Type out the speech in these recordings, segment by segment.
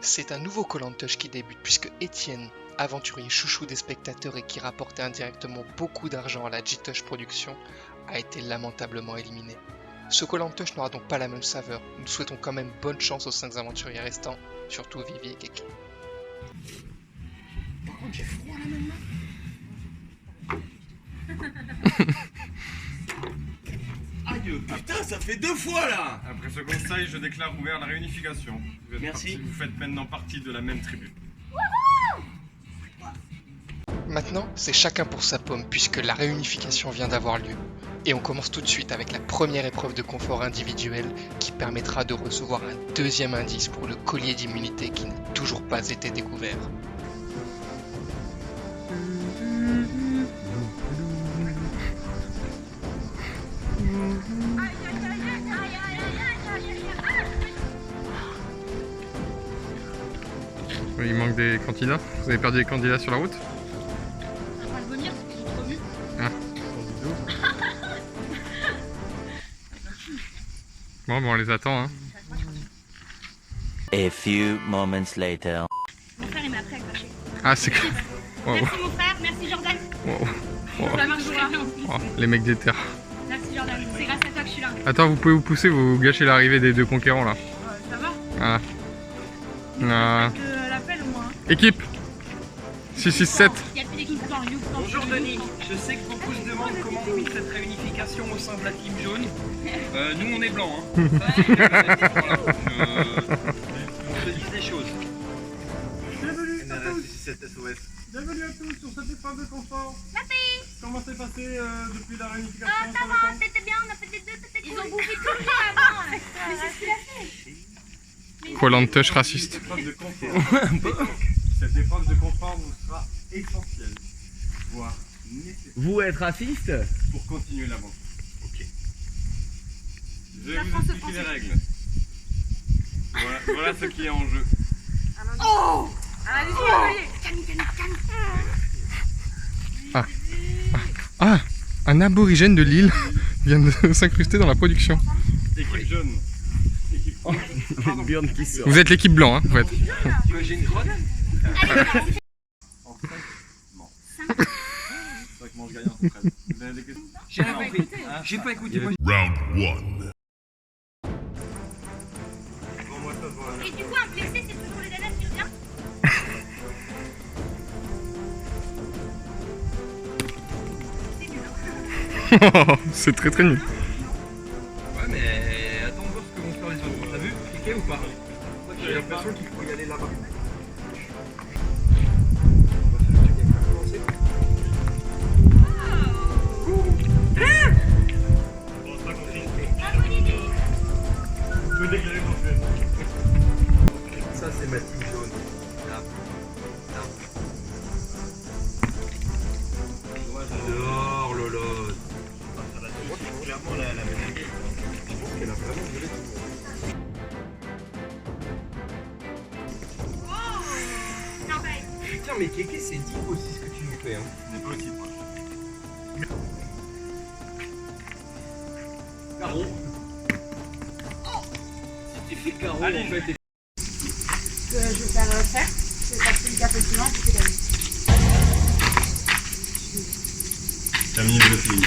C'est un nouveau Koh-Lantouch qui débute puisque Étienne, aventurier chouchou des spectateurs et qui rapportait indirectement beaucoup d'argent à la Jitosh Production, a été lamentablement éliminé. Ce Koh-Lantouch n'aura donc pas la même saveur. Nous souhaitons quand même bonne chance aux 5 aventuriers restants, surtout Vivi et Keke. Par contre, j'ai froid là maintenant. Aïe, putain, ça fait 2 fois là. Après ce conseil, je déclare ouvert la réunification. Merci. Vous faites maintenant partie de la même tribu. Maintenant, c'est chacun pour sa pomme puisque la réunification vient d'avoir lieu. Et on commence tout de suite avec la première épreuve de confort individuel qui permettra de recevoir un deuxième indice pour le collier d'immunité qui n'a toujours pas été découvert. Il manque des candidats. Vous avez perdu des candidats sur la route? On va le vomir parce qu'ils ont trop vu. Ah. Bon, on les attend. Hein. A few moments later. Mon frère il m'a appris à cracher. Ah, c'est que. Wow. Merci mon frère, merci Jordan. Wow. Ça marche pas. Oh, les mecs des terres. Merci Jordan, c'est grâce à toi que je suis là. Attends, vous pouvez vous pousser, vous gâchez l'arrivée des deux conquérants là. Ça va? Voilà. Ah. L'appel au moins. Équipe 667. Il y a plus d'équipe pour You. Bonjour Denis, je sais que beaucoup se demandent comment on vit cette réunification au sein de la team jaune. Nous on est blanc, hein. On se dit des choses. Bienvenue à tous sur cette épreuve de confort. Merci. Comment s'est passé depuis la réunification Ça va, c'était bien, on a fait des deux, c'était cool. Ils ont bouffé tout le temps avant. Mais c'est ce qu'il a fait. Koh-Lantouch raciste. Cette épreuve de confort vous sera essentielle, voire nécessaire, Vous êtes raciste? pour continuer l'aventure. Ok. Je vais vous expliquer les règles. Voilà ce qui est en jeu. Oh. Allez, Ah, un aborigène de l'île vient de s'incruster dans la production. Équipe jaune. Équipe rouge. Une burne qui sort. Vous êtes l'équipe blanc, hein, en fait. Tu vois, j'ai une grenade. En 5 non. C'est vrai que mange gagnant, c'est prêt. Vous avez des questions? J'ai rien compris. J'ai pas écouté. Moi, Round 1. Bon, moi, ça se voit. Et du coup, un blessé, c'est toujours le dada qui revient. C'est très très nul. Ouais, mais attends de voir ce que vont faire les autres. T'as vu? Cliquez ou pas? J'ai l'impression qu'il faut y aller là-bas. Bon, c'est pas compris. Vous pouvez déclarer mon fait. Ça, c'est ma team jaune. Là. Là. Moi, j'adore Lolo. Clairement, la médaille. Je pense qu'elle a vraiment violé tout le monde. Non, bah, Putain, mais Kéké, c'est deep aussi ce que tu nous fais. Hein. On n'est pas aussi proche. Carreau. Si tu fais carreau, Allez. en fait, t'es... je vais faire faire. Je vais passer le café suivant, c'était gagné. Camille, vous êtes fini.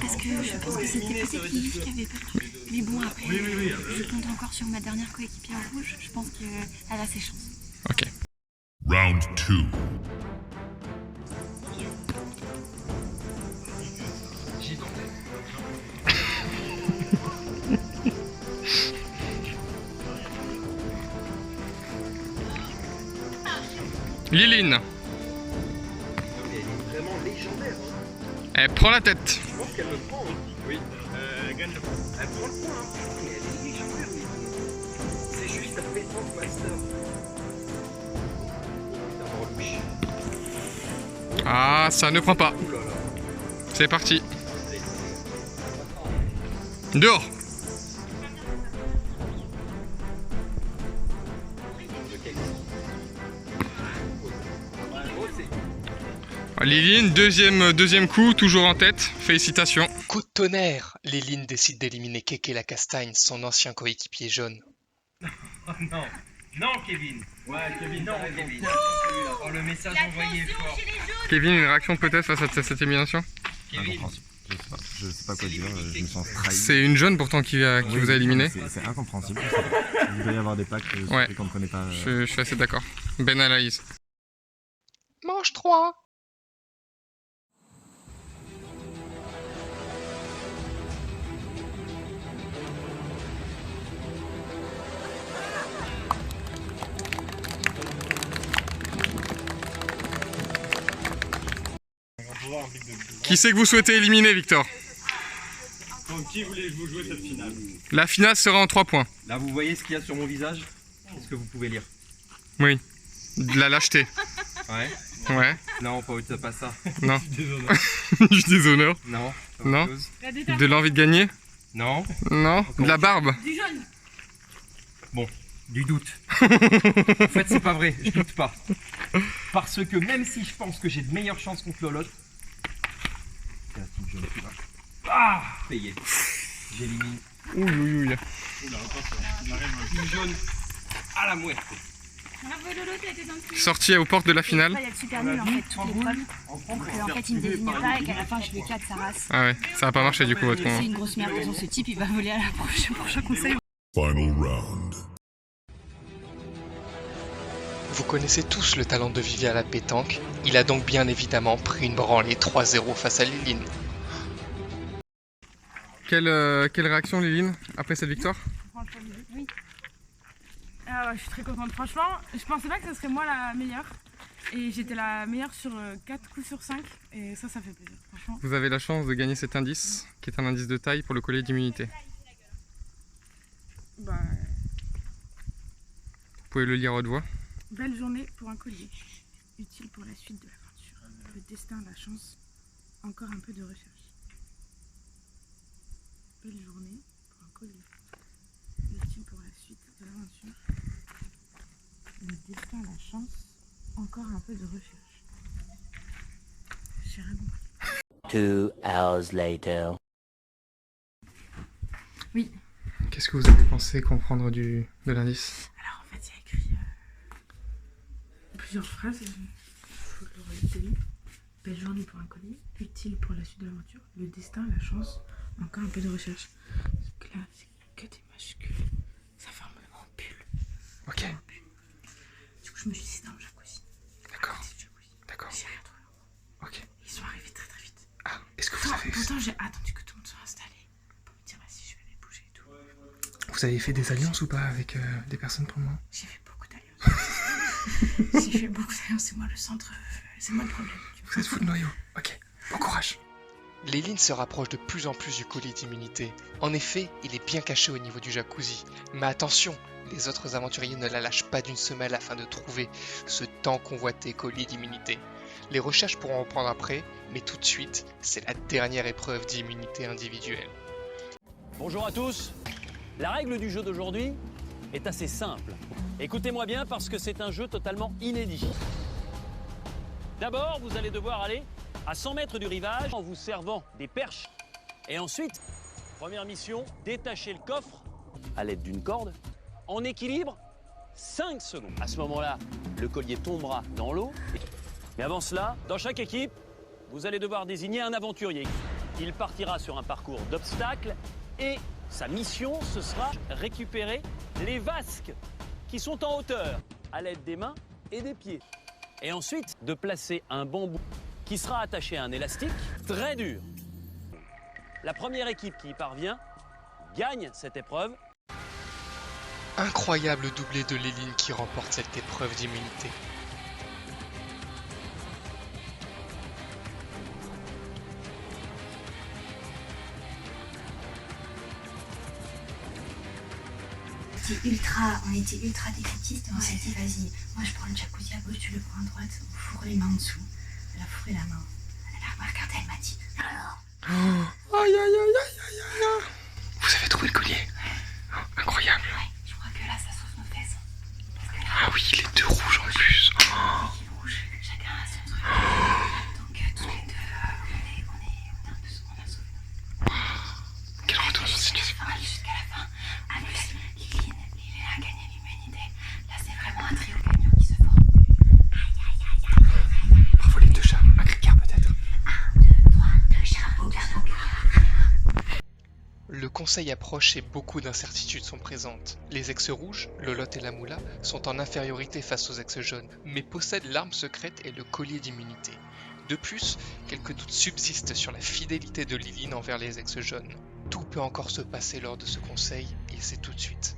Parce que je pense que c'était peut-être Vivi qui avait perdu. Mais bon, après, Oui. je compte encore sur ma dernière coéquipière rouge. Je pense qu'elle a ses chances. Ok. Round 2. J'y tentais. Liline, Non, mais elle est vraiment légendaire. Hein. elle prend la tête. Je pense qu'elle me prend. Hein. Oui. Gagne le point. Elle prend le point. Hein. Mais elle est légendaire. Mais... C'est juste un pétanque master. D'avoir louche. Ah, ça ne prend pas. Ouh là là. C'est parti. Dehors. Liline, deuxième coup, toujours en tête. Félicitations. Coup de tonnerre, Liline décide d'éliminer Keke la Castagne, son ancien coéquipier jaune. Oh non, Non, Kevin. Ouais, Kevin, Non, t'as raison. Kevin. Tiens, celui-là. Oh, le message envoyé est fort. Kevin, une réaction peut-être face à cette élimination? Kevin. Incompréhensible. Je sais pas quoi dire, je me sens trahi. C'est une jeune pourtant qui vous a éliminé. C'est incompréhensible. Il doit y avoir des pactes Ouais. qu'on ne connaît pas. Je suis assez d'accord. Ben Alaïs. Manche 3. Qui c'est que vous souhaitez éliminer, Victor? Donc qui voulez-vous jouer cette finale? La finale sera en 3 points. Là, vous voyez ce qu'il y a sur mon visage? Est-ce que vous pouvez lire? Oui. De la lâcheté. Ouais. Ouais. Non, pas ça. Non. Désolé. Du déshonneur. Non. Non. Autre chose. De l'envie de gagner. Non. Non. De la barbe. Du jaune. Bon, du doute. En fait, c'est pas vrai, je doute pas. Parce que même si je pense que j'ai de meilleures chances contre Lolotte, c'est la team jaune qui va. Ah, payé. J'élimine Ouh, ouh, ouh. team jaune à la mouette. Sorti aux portes de la finale. Il y a de super nul en fait, toutes les preuves. En fait, il me désigne pas et qu'à la fin, je le cadre sa race. Ah ouais, ça a pas marché du coup votre C'est con. une grosse merde. De toute façon, ce type, il va voler à la prochain conseil. Final round. Vous connaissez tous le talent de Vivi à la pétanque, il a donc bien évidemment pris une branlée 3-0 face à Liline. Quelle réaction, Liline, après cette victoire? Oui. Ah ouais, je suis très contente. Franchement, je pensais pas que ce serait moi la meilleure. Et j'étais la meilleure sur 4 coups sur 5. Et ça fait plaisir, franchement. Vous avez la chance de gagner cet indice, qui est un indice de taille pour le collier d'immunité. Bah, Vous pouvez le lire à haute voix. belle journée pour un collier. Utile pour la suite de l'aventure. Le destin, la chance, encore un peu de recherche. Belle journée pour un collier. Utile pour la suite de l'aventure. Le destin, la chance, encore un peu de recherche. J'ai rien compris. 2 hours later. Oui. Qu'est-ce que vous avez pensé comprendre de l'indice? Alors en fait, il y a écrit plusieurs phrases. Faut le relire. Belle journée pour un collier, utile pour la suite de l'aventure, le destin, la chance, encore un peu de recherche. Donc là, c'est que des majuscules. Ça forme le mot pull. Ok, Du coup, je me suis dit, c'est dans le jacuzzi. d'accord, C'est le jacuzzi. d'accord. J'ai rien trouvé. Ok. Ils sont arrivés très très vite. Ah, est-ce que vous avez, Pourtant, j'ai attendu que tout le monde soit installé pour me dire, vas-y, je vais les bouger et tout. vous avez fait des alliances ou pas avec des personnes pour moi? J'ai fait beaucoup d'alliances. J'ai fait beaucoup d'alliances, c'est moi le centre, c'est moi le problème. Vous êtes fou de noyau. Ok, bon courage. Léline se rapproche de plus en plus du collier d'immunité. En effet, il est bien caché au niveau du jacuzzi. Mais attention, les autres aventuriers ne la lâchent pas d'une semelle afin de trouver ce tant convoité collier d'immunité. Les recherches pourront reprendre après, mais tout de suite, c'est la dernière épreuve d'immunité individuelle. Bonjour à tous. La règle du jeu d'aujourd'hui est assez simple. Écoutez-moi bien parce que c'est un jeu totalement inédit. D'abord, vous allez devoir aller à 100 mètres du rivage en vous servant des perches. Et ensuite, première mission, détacher le coffre à l'aide d'une corde en équilibre 5 secondes. À ce moment-là, le collier tombera dans l'eau. Mais avant cela, dans chaque équipe, vous allez devoir désigner un aventurier. Il partira sur un parcours d'obstacles et sa mission, ce sera récupérer les vasques qui sont en hauteur à l'aide des mains et des pieds. Et ensuite, de placer un bambou qui sera attaché à un élastique très dur. La première équipe qui y parvient gagne cette épreuve. Incroyable doublé de Léline qui remporte cette épreuve d'immunité. On était ultra défaitistes et on s'est dit vas-y, moi je prends le jacuzzi à gauche, tu le prends à droite, on fourre les mains en dessous. Elle a fourré la main. Elle a regardé, elle m'a dit alors. Aïe aïe aïe aïe aïe aïe. Vous avez trouvé le collier? Oh, incroyable. Ouais, je crois que là ça sauve nos fesses. Parce que là, Ah oui, les deux rouges en plus. Oh. il est rouge, chacun a son truc. Donc tous les deux, on a sauvé. Quel retour de situation. Jusqu'à la fin. Ah, Liline a gagné l'humanité. Là c'est Le conseil approche et beaucoup d'incertitudes sont présentes. Les ex rouges, Lolotte et la Moula, sont en infériorité face aux ex jaunes, mais possèdent l'arme secrète et le collier d'immunité. De plus, quelques doutes subsistent sur la fidélité de Liline envers les ex jaunes. Tout peut encore se passer lors de ce conseil, et c'est tout de suite.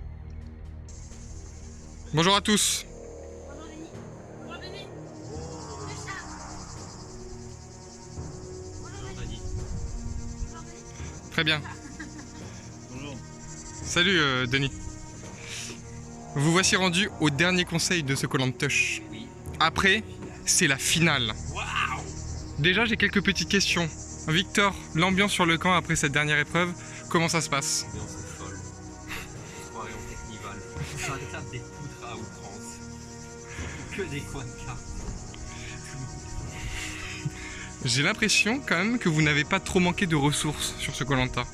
Bonjour à tous. Très bien. Salut Denis. Vous voici rendu au dernier conseil de ce Koh-Lanta-Tush. Après, c'est la finale. Déjà, j'ai quelques petites questions. Victor, l'ambiance sur le camp après cette dernière épreuve, comment ça se passe? L'ambiance est folle. Soirée en technival. Ça tape des poudres à outrance. Que des coins de cartes. J'ai l'impression quand même que vous n'avez pas trop manqué de ressources sur ce Koh-Lanta.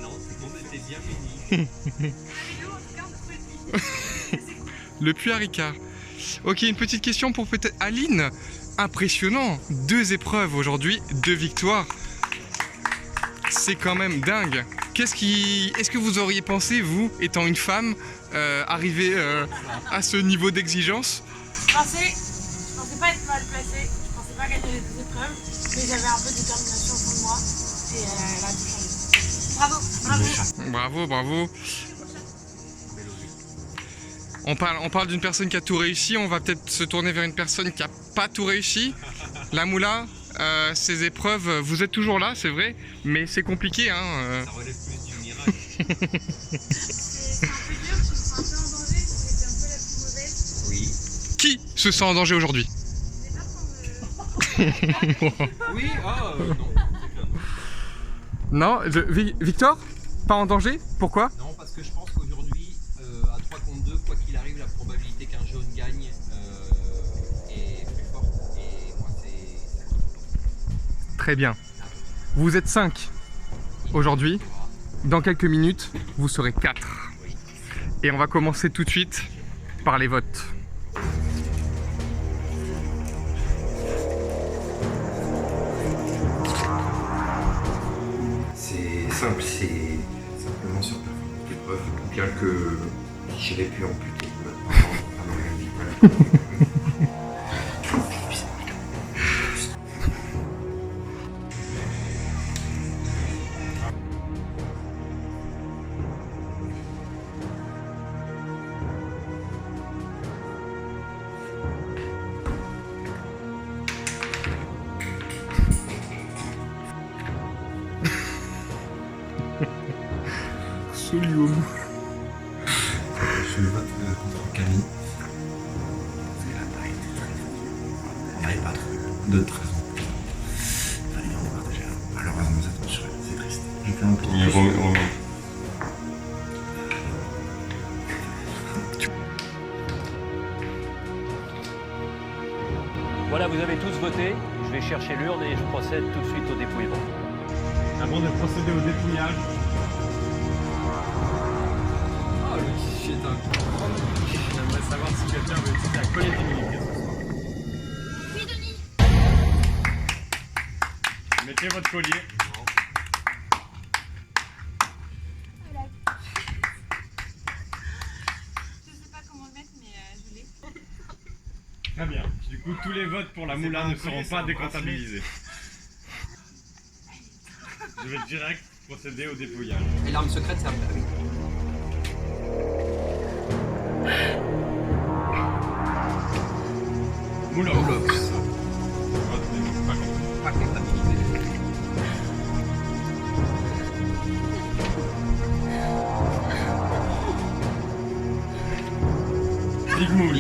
Non, on était bien munis. Le puits à Ricard. Ok, une petite question pour peut-être Aline. Impressionnant, 2 épreuves aujourd'hui, 2 victoires. C'est quand même dingue. Est-ce que vous auriez pensé, vous, étant une femme, arriver à ce niveau d'exigence? Je pensais pas être mal placée, je pensais pas gagner les 2 épreuves, mais j'avais un peu de détermination au fond de moi et elle a tout changé. Bravo, bravo. Bravo, bravo. On parle d'une personne qui a tout réussi, on va peut-être se tourner vers une personne qui a pas tout réussi. La Moula, ces épreuves, vous êtes toujours là, c'est vrai, mais c'est compliqué. Hein, Ça relève plus du miracle. C'est un peu dur, je me sens un peu en danger, j'étais un peu la plus mauvaise. Oui. Qui se sent en danger aujourd'hui? Oui, Non, non. Victor? Pas en danger? Pourquoi? Non, parce que je pense qu'aujourd'hui, à 3 contre 2, quoi qu'il arrive, la probabilité qu'un jaune gagne est plus forte. Et moi, c'est ça qui compte. Très bien. Vous êtes 5 aujourd'hui. Dans quelques minutes, vous serez 4. Et on va commencer tout de suite par les votes. C'est simple, c'est simplement sur performance d'épreuve, bien que j'aurais pu amputer pendant la vie. Solium. Je vote contre Camille. C'est la taille. Il n'y avait pas trop d'autres raisons. Il fallait bien en partager. Malheureusement, ça tombe sur elle. C'est triste. Je fais un peu. Voilà, vous avez tous voté. Je vais chercher l'urne et je procède tout de suite au dépouillement. Avant de procéder au dépouillage, C'est un j'aimerais savoir si quelqu'un veut utiliser la collier d'immunité ce soir. Oui, Denis. Mettez votre collier. Je sais pas comment le mettre, mais je l'ai. Très bien. Du coup, tous les votes pour la Moula ne seront pas décomptabilisés. Je vais direct procéder au dépouillage. Et l'arme secrète, c'est après. Oui. Moula. Moulox. Vote n'est pas compté. Pas comptabilisé. Digmoul.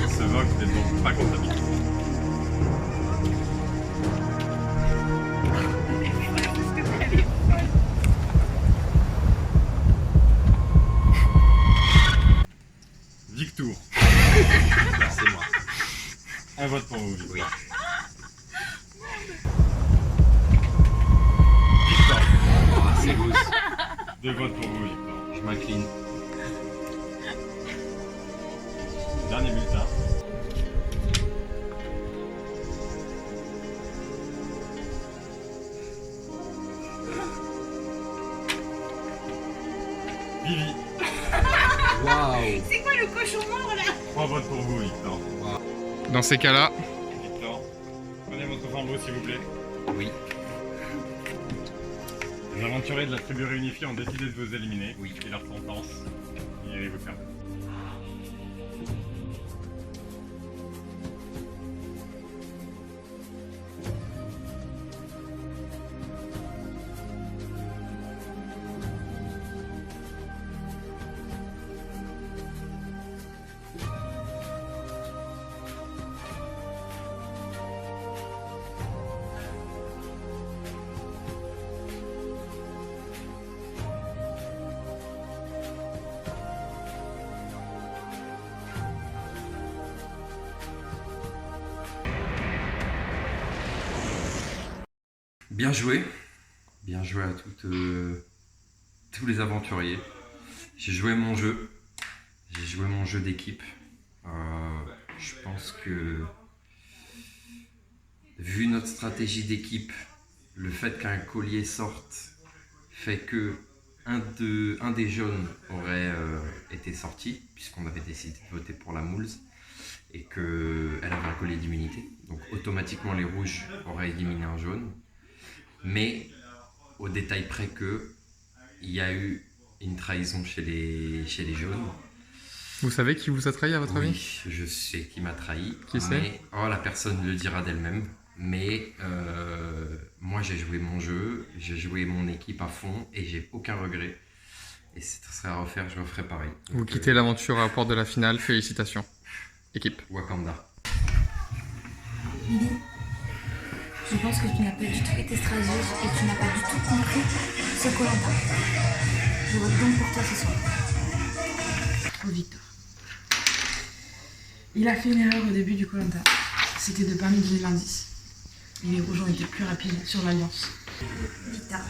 Ce vote n'est donc pas comptabilisé. Victor. C'est moi. Un vote pour vous, Victor. Oui. Victor. Ah, c'est loose. 2 votes pour vous, Victor. Je m'incline. Dernier bulletin. Vivi. Waouh. C'est quoi le cochon mort là? 3 votes pour vous, Victor. Dans ces cas-là, Victor, prenez votre flambeau s'il vous plaît. Oui. Les aventuriers de la tribu réunifiée ont décidé de vous éliminer. Oui. Et leur sentence, irez vous faire. Bien joué à tous les aventuriers. J'ai joué mon jeu d'équipe. Je pense que, vu notre stratégie d'équipe, le fait qu'un collier sorte fait que un des jaunes aurait été sorti, puisqu'on avait décidé de voter pour la Moules, et qu'elle avait un collier d'immunité. Donc automatiquement les rouges auraient éliminé un jaune. Mais au détail près que il y a eu une trahison chez les jaunes. vous savez qui vous a trahi à votre avis? Oui, je sais qui m'a trahi. Qui c'est? La personne le dira d'elle-même. Mais moi j'ai joué mon jeu, j'ai joué mon équipe à fond et j'ai aucun regret. Et si ce serait à refaire, je referais pareil. Vous quittez l'aventure à la porte de la finale, félicitations. Équipe. Wakanda. Lily, je pense que tu n'as pas du tout été stratégique et tu n'as pas du tout compris ce Koh-Lanta. Je vote donc pour toi ce soir. Pour Victor. Il a fait une erreur au début du Koh-Lanta. C'était de ne pas me donner l'indice. Et les rouges ont été plus rapides sur l'alliance. Victor,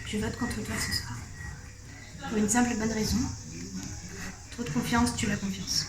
je vote contre toi ce soir. Pour une simple bonne raison. Trop de confiance, tu la confiance.